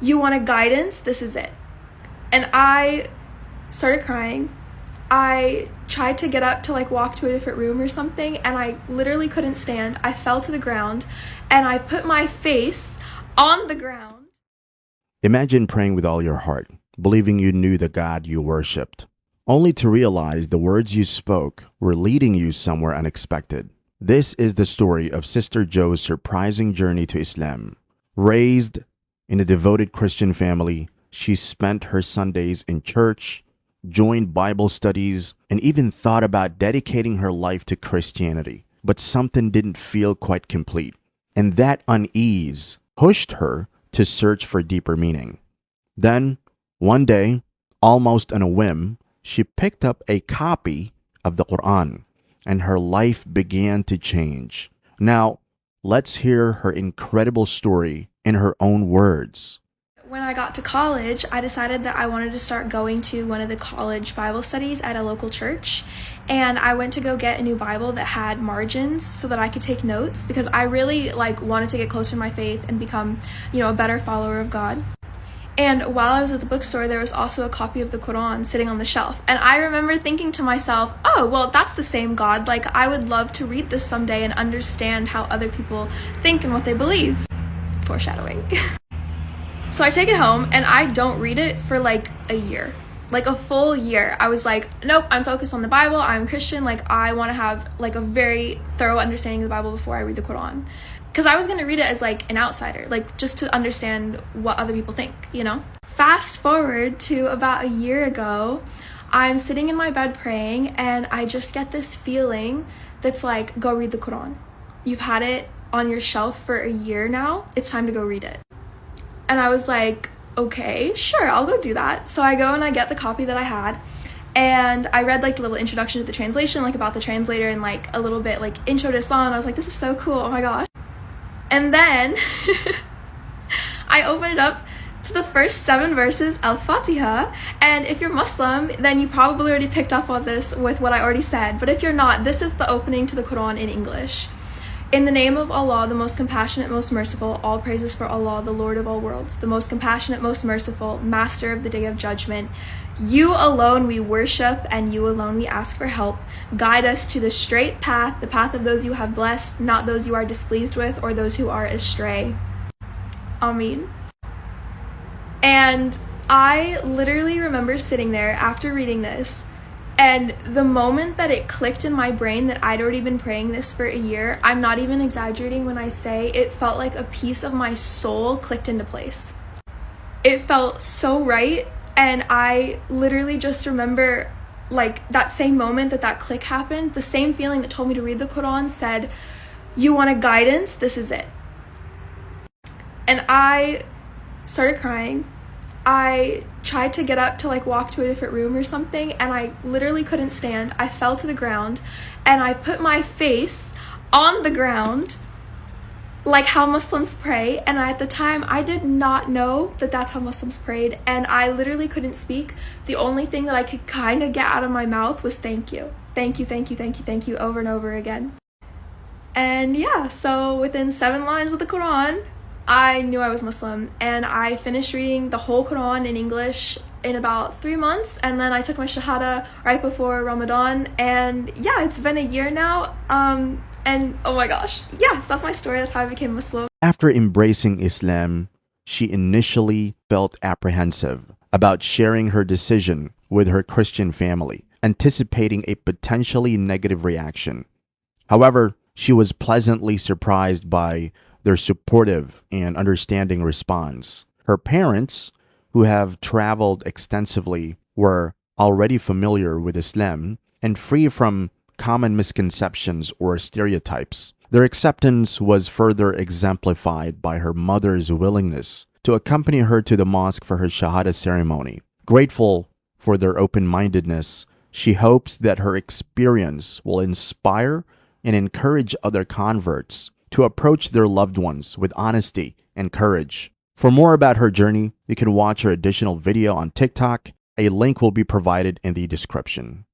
You want a guidance? This is it. And I started crying. I tried to get up to like walk to a different room or something, and I literally couldn't stand. I fell to the ground and I put my face on the ground. Imagine praying with all your heart, believing you knew the God you worshipped, only to realize the words you spoke were leading you somewhere unexpected. This is the story of Sister Joe's surprising journey to Islam. Raised in a devoted Christian family, she spent her Sundays in church, joined Bible studies, and even thought about dedicating her life to Christianity. But something didn't feel quite complete, and that unease pushed her to search for deeper meaning. Then, one day, almost on a whim, she picked up a copy of the Quran, and her life began to change. Now, let's hear her incredible story in her own words. When I got to college, I decided that I wanted to start going to one of the college Bible studies at a local church. And I went to go get a new Bible that had margins so that I could take notes, because I really wanted to get closer to my faith and become, a better follower of God. And while I was at the bookstore, there was also a copy of the Quran sitting on the shelf. And I remember thinking to myself, oh, well, that's the same God. I would love to read this someday and understand how other people think and what they believe. Foreshadowing. So I take it home and I don't read it for a year. A full year. I was like, nope, I'm focused on the Bible. I'm Christian. I want to have a very thorough understanding of the Bible before I read the Quran. Because I was going to read it as an outsider, just to understand what other people think, Fast forward to about a year ago, I'm sitting in my bed praying, and I just get this feeling that's go read the Quran. You've had it on your shelf for a year now. It's time to go read it. And I was like, okay, sure, I'll go do that. So I go and I get the copy that I had. And I read a little introduction to the translation, about the translator, and a little bit intro to Islam. And I was like, this is so cool. Oh my gosh. And then I opened it up to the first 7 verses, Al-Fatiha. And if you're Muslim, then you probably already picked up on this with what I already said. But if you're not, this is the opening to the Quran in English. In the name of Allah, the most compassionate, most merciful, all praises for Allah, the Lord of all worlds, the most compassionate, most merciful, master of the day of judgment. You alone we worship, and you alone we ask for help. Guide us to the straight path, the path of those you have blessed, not those you are displeased with or those who are astray. Ameen. And I literally remember sitting there after reading this, and the moment that it clicked in my brain that I'd already been praying this for a year, I'm not even exaggerating when I say it felt like a piece of my soul clicked into place. It felt so right, and I literally just remember that same moment that click happened, the same feeling that told me to read the Quran said, you want a guidance? This is it. And I started crying. I tried to get up to walk to a different room or something, and I literally couldn't stand. I fell to the ground and I put my face on the ground how Muslims pray. And at the time I did not know that that's how Muslims prayed, and I literally couldn't speak. The only thing that I could kind of get out of my mouth was thank you, thank you, thank you, thank you, thank you, over and over again. And yeah, so within 7 lines of the Quran, I knew I was Muslim, and I finished reading the whole Quran in English in about 3 months, and then I took my Shahada right before Ramadan, and yeah, it's been a year now, and oh my gosh, yes, that's my story. That's how I became Muslim. After embracing Islam, she initially felt apprehensive about sharing her decision with her Christian family, anticipating a potentially negative reaction. However, she was pleasantly surprised by their supportive and understanding response. Her parents, who have traveled extensively, were already familiar with Islam and free from common misconceptions or stereotypes. Their acceptance was further exemplified by her mother's willingness to accompany her to the mosque for her Shahada ceremony. Grateful for their open-mindedness, she hopes that her experience will inspire and encourage other converts to approach their loved ones with honesty and courage. For more about her journey, you can watch her additional video on TikTok. A link will be provided in the description.